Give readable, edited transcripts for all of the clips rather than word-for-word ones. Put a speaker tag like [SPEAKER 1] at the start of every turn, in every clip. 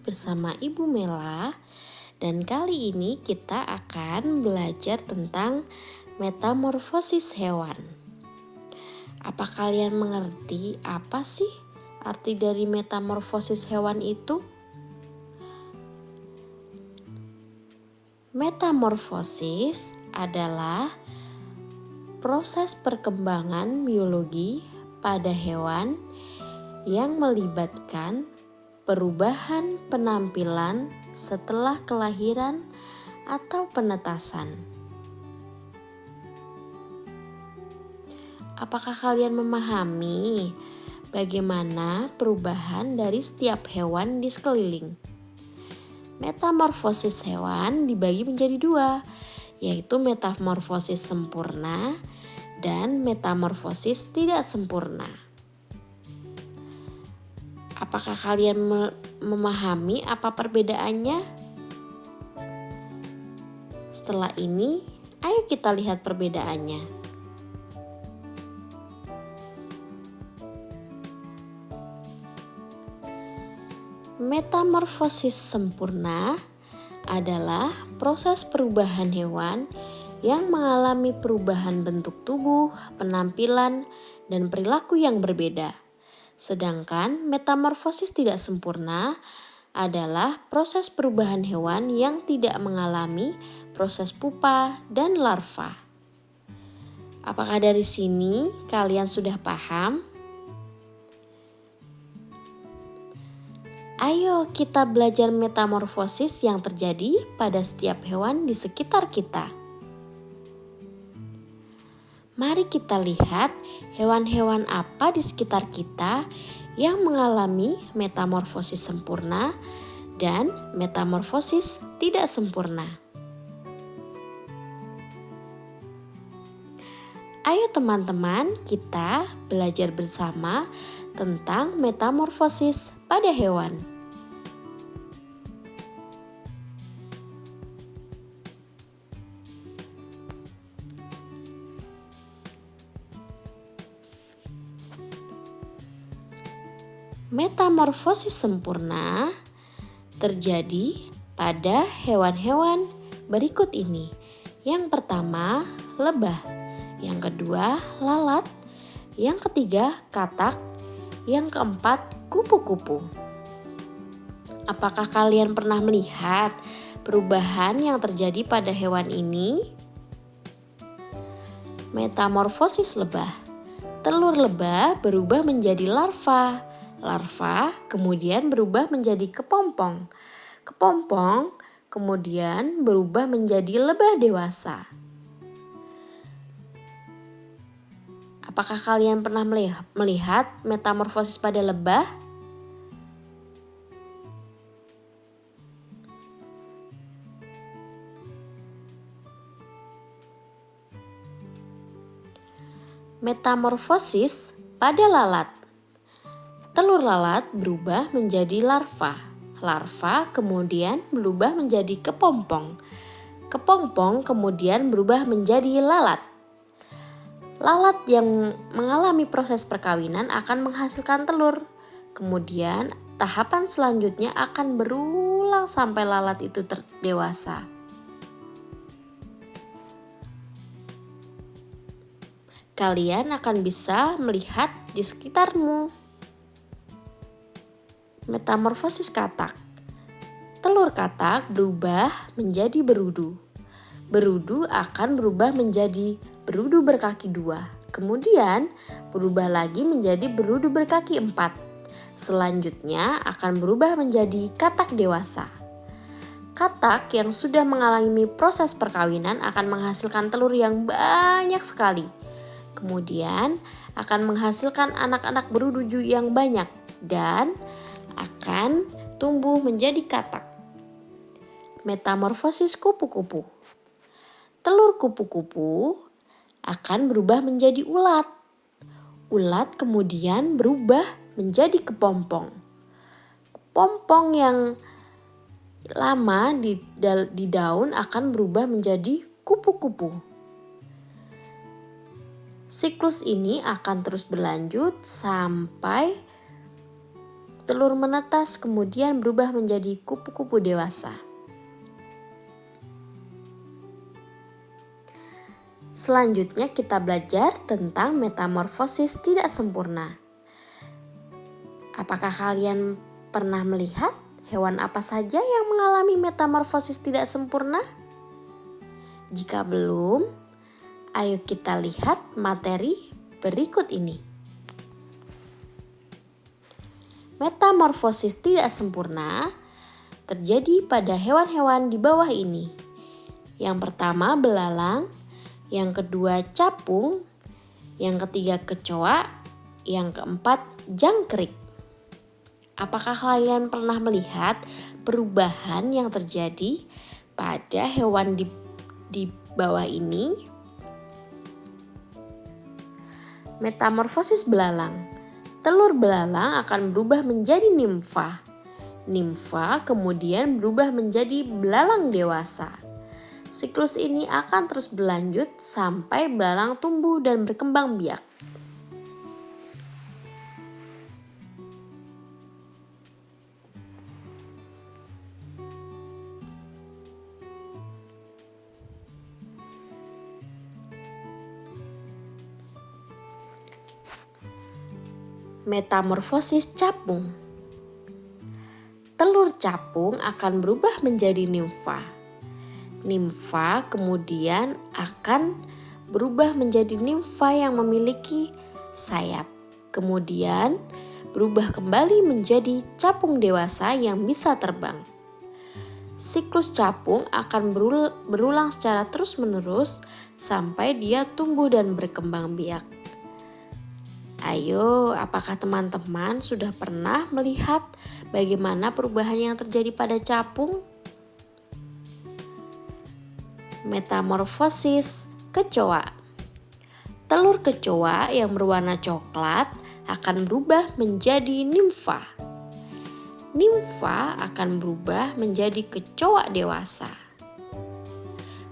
[SPEAKER 1] bersama Ibu Mela dan kali ini kita akan belajar tentang metamorfosis hewan. Apa kalian mengerti apa sih arti dari metamorfosis hewan itu? Metamorfosis adalah proses perkembangan biologi pada hewan yang melibatkan perubahan penampilan setelah kelahiran atau penetasan. Apakah kalian memahami bagaimana perubahan dari setiap hewan di sekeliling? Metamorfosis hewan dibagi menjadi dua, yaitu metamorfosis sempurna dan metamorfosis tidak sempurna. Apakah kalian memahami apa perbedaannya? Setelah ini, ayo kita lihat perbedaannya. Metamorfosis sempurna adalah proses perubahan hewan yang mengalami perubahan bentuk tubuh, penampilan, dan perilaku yang berbeda. Sedangkan metamorfosis tidak sempurna adalah proses perubahan hewan yang tidak mengalami proses pupa dan larva. Apakah dari sini kalian sudah paham? Ayo kita belajar metamorfosis yang terjadi pada setiap hewan di sekitar kita. Mari kita lihat hewan-hewan apa di sekitar kita yang mengalami metamorfosis sempurna dan metamorfosis tidak sempurna. Ayo teman-teman, kita belajar bersama tentang metamorfosis pada hewan. Metamorfosis sempurna terjadi pada hewan-hewan berikut ini. Yang pertama, lebah. Yang kedua, lalat. Yang ketiga, katak. Yang keempat, kupu-kupu. Apakah kalian pernah melihat perubahan yang terjadi pada hewan ini? Metamorfosis lebah. Telur lebah berubah menjadi larva. Larva kemudian berubah menjadi kepompong. Kepompong kemudian berubah menjadi lebah dewasa. Apakah kalian pernah melihat metamorfosis pada lebah? Metamorfosis pada lalat. Telur lalat berubah menjadi larva. Larva kemudian berubah menjadi kepompong. Kepompong kemudian berubah menjadi lalat. Lalat yang mengalami proses perkawinan akan menghasilkan telur. Kemudian tahapan selanjutnya akan berulang sampai lalat itu dewasa. Kalian akan bisa melihat di sekitarmu. Metamorfosis katak. Telur katak berubah menjadi berudu. Berudu akan berubah menjadi berudu berkaki 2. Kemudian berubah lagi menjadi berudu berkaki 4. Selanjutnya akan berubah menjadi katak dewasa. Katak yang sudah mengalami proses perkawinan akan menghasilkan telur yang banyak sekali. Kemudian akan menghasilkan anak-anak berudu yang banyak dan akan tumbuh menjadi katak. Metamorfosis kupu-kupu. Telur kupu-kupu akan berubah menjadi ulat. Ulat kemudian berubah menjadi kepompong. Kepompong yang lama di daun akan berubah menjadi kupu-kupu. Siklus ini akan terus berlanjut sampai telur menetas kemudian berubah menjadi kupu-kupu dewasa. Selanjutnya kita belajar tentang metamorfosis tidak sempurna. Apakah kalian pernah melihat hewan apa saja yang mengalami metamorfosis tidak sempurna? Jika belum, ayo kita lihat materi berikut ini. Metamorfosis tidak sempurna terjadi pada hewan-hewan di bawah ini. Yang pertama belalang, yang kedua capung, yang ketiga kecoa, yang keempat jangkrik. Apakah kalian pernah melihat perubahan yang terjadi pada hewan di bawah ini? Metamorfosis belalang. Telur belalang akan berubah menjadi nimfa. Nimfa kemudian berubah menjadi belalang dewasa. Siklus ini akan terus berlanjut sampai belalang tumbuh dan berkembang biak. Metamorfosis capung. Telur capung akan berubah menjadi nimfa. Nimfa kemudian akan berubah menjadi nimfa yang memiliki sayap. Kemudian berubah kembali menjadi capung dewasa yang bisa terbang. Siklus capung akan berulang secara terus-menerus sampai dia tumbuh dan berkembang biak. Ayo, apakah teman-teman sudah pernah melihat bagaimana perubahan yang terjadi pada capung? Metamorfosis kecoa. Telur kecoa yang berwarna coklat akan berubah menjadi nimfa. Nimfa akan berubah menjadi kecoa dewasa.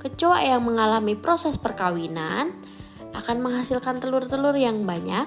[SPEAKER 1] Kecoa yang mengalami proses perkawinan akan menghasilkan telur-telur yang banyak.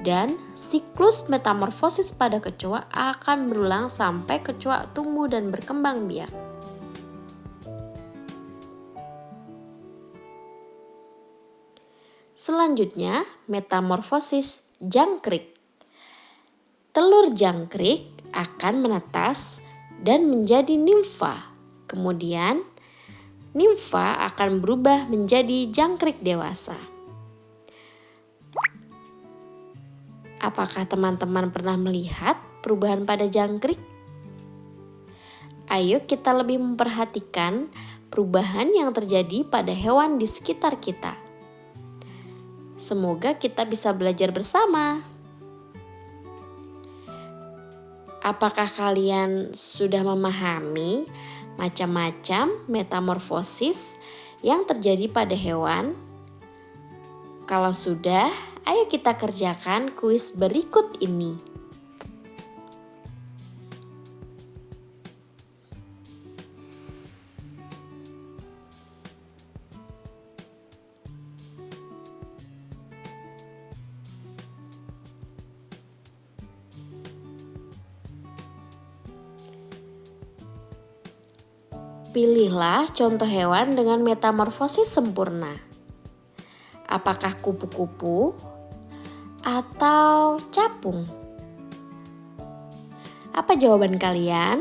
[SPEAKER 1] Dan siklus metamorfosis pada kecoa akan berulang sampai kecoa tumbuh dan berkembang biak. Selanjutnya, metamorfosis jangkrik. Telur jangkrik akan menetas dan menjadi nimfa. Kemudian, nimfa akan berubah menjadi jangkrik dewasa. Apakah teman-teman pernah melihat perubahan pada jangkrik? Ayo kita lebih memperhatikan perubahan yang terjadi pada hewan di sekitar kita. Semoga kita bisa belajar bersama. Apakah kalian sudah memahami macam-macam metamorfosis yang terjadi pada hewan? Kalau sudah, ayo kita kerjakan kuis berikut ini. Pilihlah contoh hewan dengan metamorfosis sempurna. Apakah kupu-kupu atau capung? Apa jawaban kalian?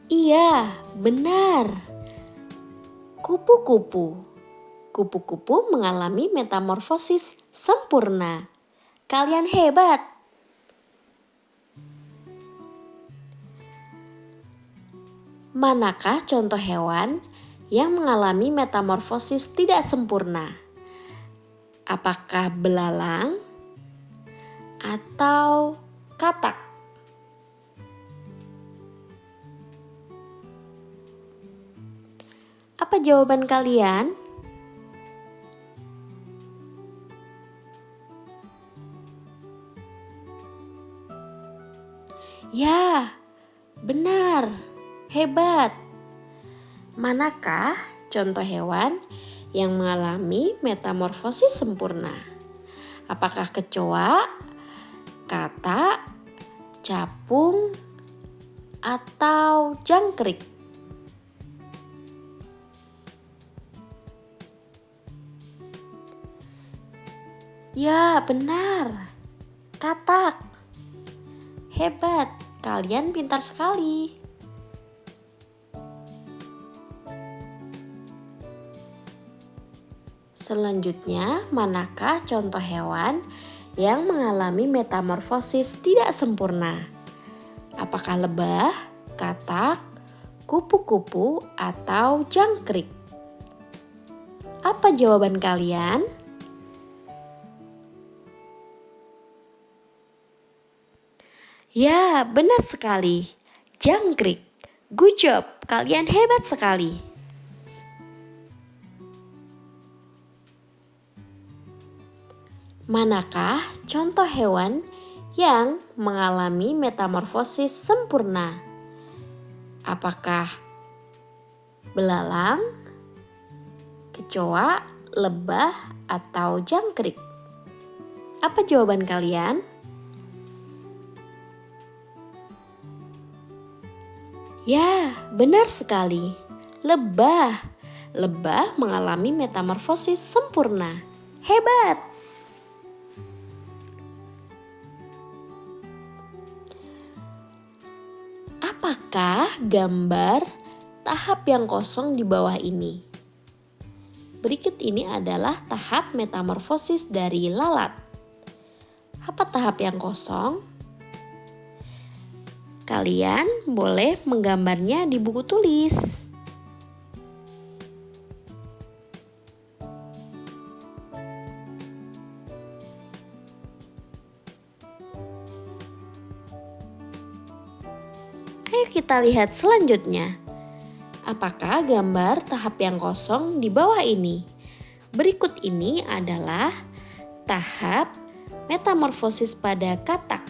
[SPEAKER 1] Iya, benar. Kupu-kupu. Kupu-kupu mengalami metamorfosis sempurna. Kalian hebat. Manakah contoh hewan yang mengalami metamorfosis tidak sempurna? Apakah belalang atau katak? Apa jawaban kalian? Ya, benar. Hebat. Manakah contoh hewan yang mengalami metamorfosis sempurna? Apakah kecoa, katak, capung, atau jangkrik? Ya, benar. Katak. Hebat, kalian pintar sekali. Selanjutnya, manakah contoh hewan yang mengalami metamorfosis tidak sempurna? Apakah lebah, katak, kupu-kupu, atau jangkrik? Apa jawaban kalian? Ya, benar sekali. Jangkrik. Good job, kalian hebat sekali. Manakah contoh hewan yang mengalami metamorfosis sempurna? Apakah belalang, kecoa, lebah, atau jangkrik? Apa jawaban kalian? Ya, benar sekali. Lebah. Lebah mengalami metamorfosis sempurna. Hebat! Apakah gambar tahap yang kosong di bawah ini? Berikut ini adalah tahap metamorfosis dari lalat. Apa tahap yang kosong? Kalian boleh menggambarnya di buku tulis. Ayo kita lihat selanjutnya. Apakah gambar tahap yang kosong di bawah ini? Berikut ini adalah tahap metamorfosis pada katak.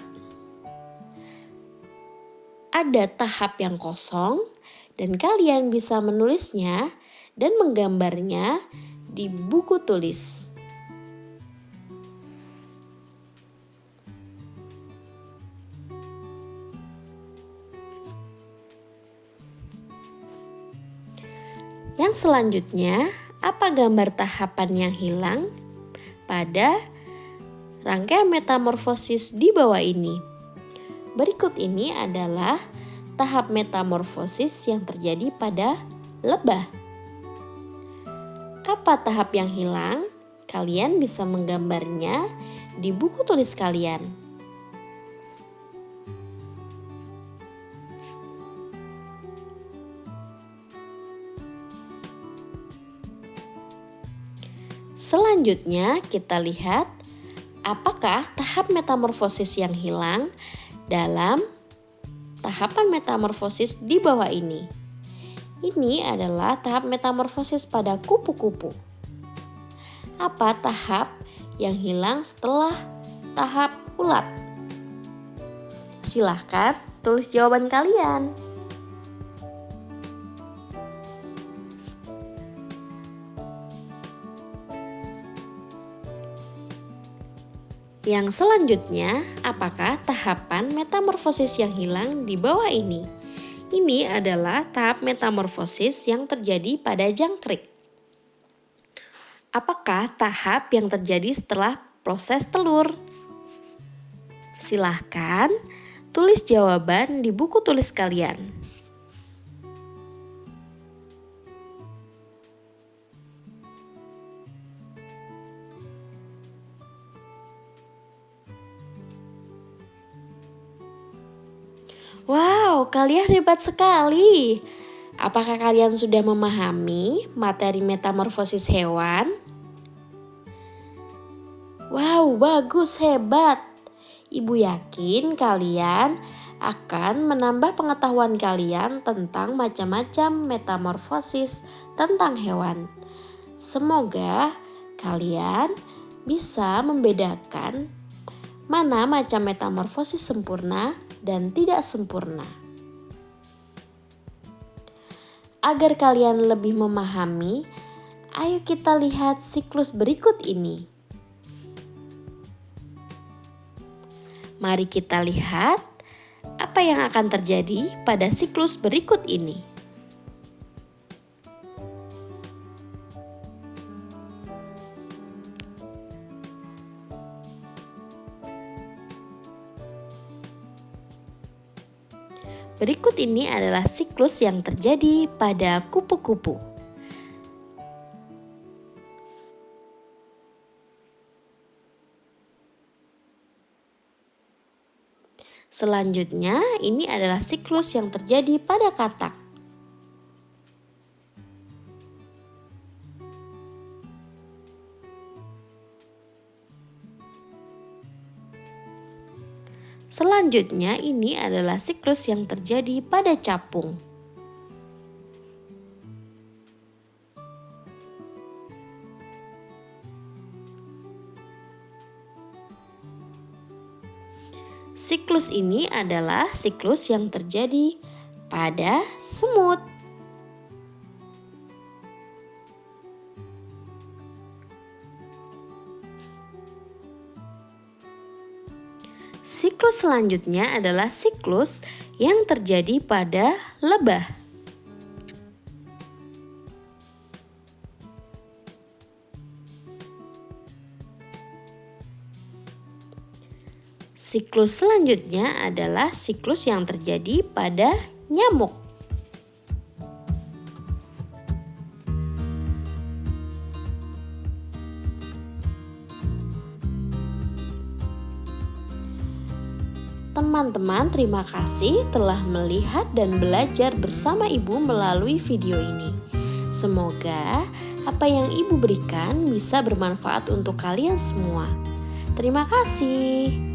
[SPEAKER 1] Ada tahap yang kosong dan kalian bisa menulisnya dan menggambarnya di buku tulis. Yang selanjutnya, apa gambar tahapan yang hilang pada rangkaian metamorfosis di bawah ini? Berikut ini adalah tahap metamorfosis yang terjadi pada lebah. Apa tahap yang hilang? Kalian bisa menggambarnya di buku tulis kalian. Selanjutnya kita lihat apakah tahap metamorfosis yang hilang dalam tahapan metamorfosis di bawah ini. Ini adalah tahap metamorfosis pada kupu-kupu. Apa tahap yang hilang setelah tahap ulat? Silahkan tulis jawaban kalian. Yang selanjutnya, apakah tahapan metamorfosis yang hilang di bawah ini? Ini adalah tahap metamorfosis yang terjadi pada jangkrik. Apakah tahap yang terjadi setelah proses telur? Silahkan tulis jawaban di buku tulis kalian. Wow, kalian hebat sekali. Apakah kalian sudah memahami materi metamorfosis hewan? Wow, bagus, hebat. Ibu yakin kalian akan menambah pengetahuan kalian tentang macam-macam metamorfosis tentang hewan. Semoga kalian bisa membedakan mana macam metamorfosis sempurna dan tidak sempurna. Agar kalian lebih memahami, ayo kita lihat siklus berikut ini. Mari kita lihat apa yang akan terjadi pada siklus berikut ini. Berikut ini adalah siklus yang terjadi pada kupu-kupu. Selanjutnya, ini adalah siklus yang terjadi pada katak. Selanjutnya, ini adalah siklus yang terjadi pada capung. Siklus ini adalah siklus yang terjadi pada semut. Siklus selanjutnya adalah siklus yang terjadi pada lebah. Siklus selanjutnya adalah siklus yang terjadi pada nyamuk. Teman-teman, terima kasih telah melihat dan belajar bersama Ibu melalui video ini. Semoga apa yang Ibu berikan bisa bermanfaat untuk kalian semua. Terima kasih.